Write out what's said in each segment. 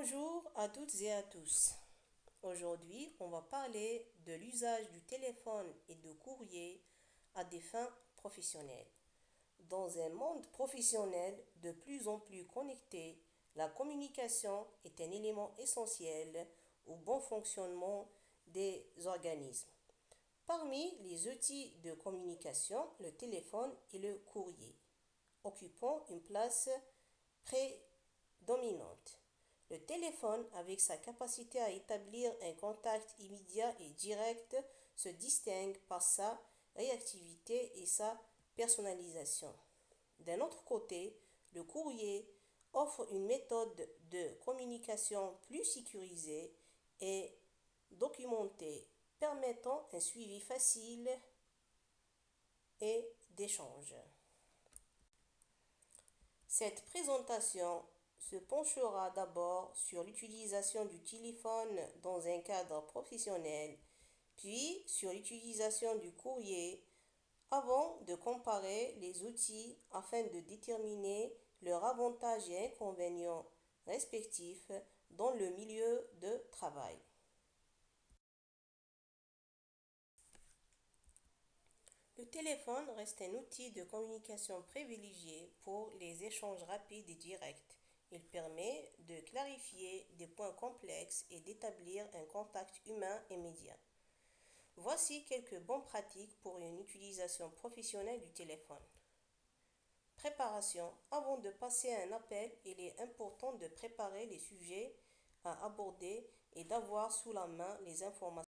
Bonjour à toutes et à tous. Aujourd'hui, on va parler de l'usage du téléphone et de courrier à des fins professionnelles. Dans un monde professionnel de plus en plus connecté, la communication est un élément essentiel au bon fonctionnement des organismes. Parmi les outils de communication, le téléphone et le courrier occupant une place prédominante. Le téléphone, avec sa capacité à établir un contact immédiat et direct, se distingue par sa réactivité et sa personnalisation. D'un autre côté, le courrier offre une méthode de communication plus sécurisée et documentée, permettant un suivi facile et d'échange. Cette présentation se penchera d'abord sur l'utilisation du téléphone dans un cadre professionnel, puis sur l'utilisation du courrier, avant de comparer les outils afin de déterminer leurs avantages et inconvénients respectifs dans le milieu de travail. Le téléphone reste un outil de communication privilégié pour les échanges rapides et directs. Il permet de clarifier des points complexes et d'établir un contact humain immédiat. Voici quelques bonnes pratiques pour une utilisation professionnelle du téléphone. Préparation. Avant de passer un appel, il est important de préparer les sujets à aborder et d'avoir sous la main les informations.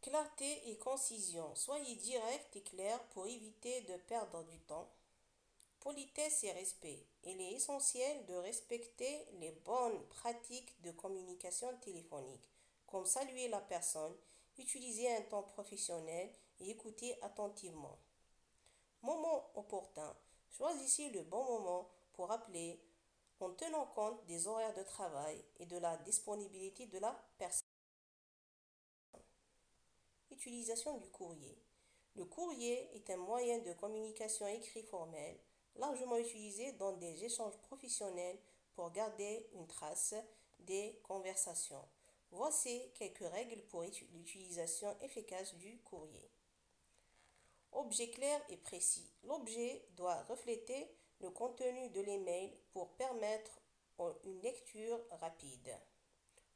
Clarté et concision. Soyez direct et clair pour éviter de perdre du temps. Politesse et respect. Il est essentiel de respecter les bonnes pratiques de communication téléphonique, comme saluer la personne, utiliser un ton professionnel et écouter attentivement. Moment opportun. Choisissez le bon moment pour appeler en tenant compte des horaires de travail et de la disponibilité de la personne. Utilisation du courrier. Le courrier est un moyen de communication écrit formel, largement utilisé dans des échanges professionnels pour garder une trace des conversations. Voici quelques règles pour l'utilisation efficace du courrier. Objet clair et précis. L'objet doit refléter le contenu de l'email pour permettre une lecture rapide.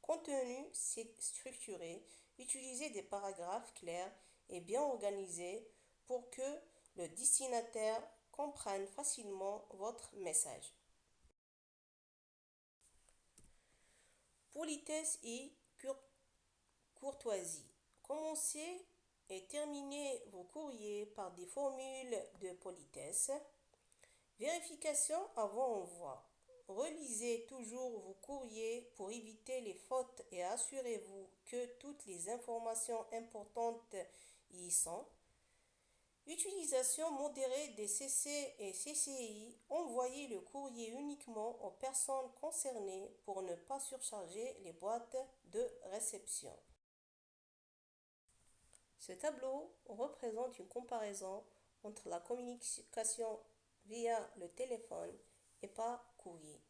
Contenu structuré. Utilisez des paragraphes clairs et bien organisés pour que le destinataire comprenne facilement votre message. Politesse et courtoisie. Commencez et terminez vos courriers par des formules de politesse. Vérification avant envoi. Relisez toujours vos courriers pour éviter les fautes et assurez-vous que toutes les informations importantes y sont. Utilisation modérée des CC et CCI. Envoyez le courrier uniquement aux personnes concernées pour ne pas surcharger les boîtes de réception. Ce tableau représente une comparaison entre la communication via le téléphone et par courrier.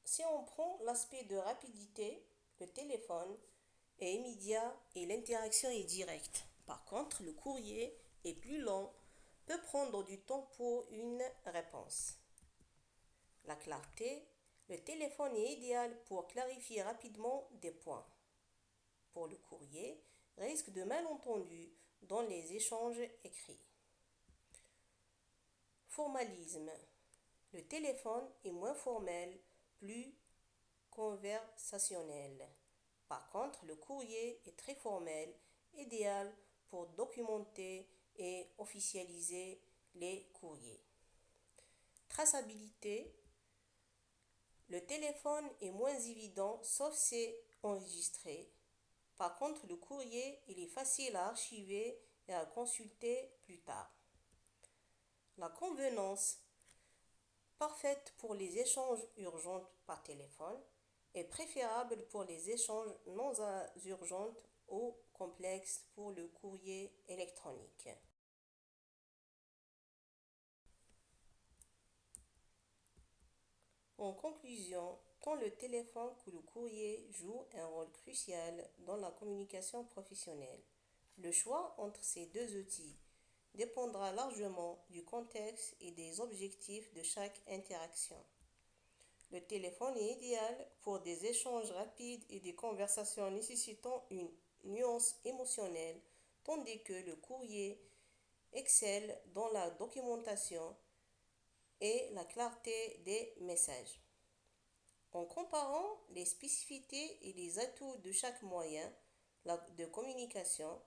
Si on prend l'aspect de rapidité, le téléphone est immédiat et l'interaction est directe. Par contre, le courrier est plus lent, peut prendre du temps pour une réponse. La clarté, le téléphone est idéal pour clarifier rapidement des points. Pour le courrier, risque de malentendus dans les échanges écrits. Formalisme. Le téléphone est moins formel, plus conversationnel. Par contre, le courrier est très formel, idéal pour documenter et officialiser les courriers. Traçabilité. Le téléphone est moins évident sauf si c'est enregistré. Par contre, le courrier, il est facile à archiver et à consulter plus tard. La convenance, parfaite pour les échanges urgents par téléphone, est préférable pour les échanges non urgents ou complexes pour le courrier électronique. En conclusion, tant le téléphone que le courrier jouent un rôle crucial dans la communication professionnelle. Le choix entre ces deux outils dépendra largement du contexte et des objectifs de chaque interaction. Le téléphone est idéal pour des échanges rapides et des conversations nécessitant une nuance émotionnelle, tandis que le courrier excelle dans la documentation et la clarté des messages. En comparant les spécificités et les atouts de chaque moyen de communication,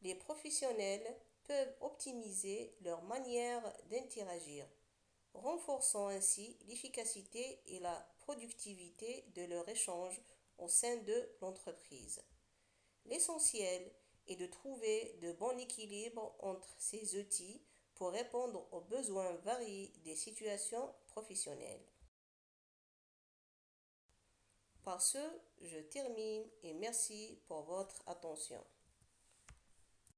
les professionnels peuvent optimiser leur manière d'interagir, renforçant ainsi l'efficacité et la productivité de leur échange au sein de l'entreprise. L'essentiel est de trouver de bons équilibres entre ces outils pour répondre aux besoins variés des situations professionnelles. Par ce, je termine et merci pour votre attention.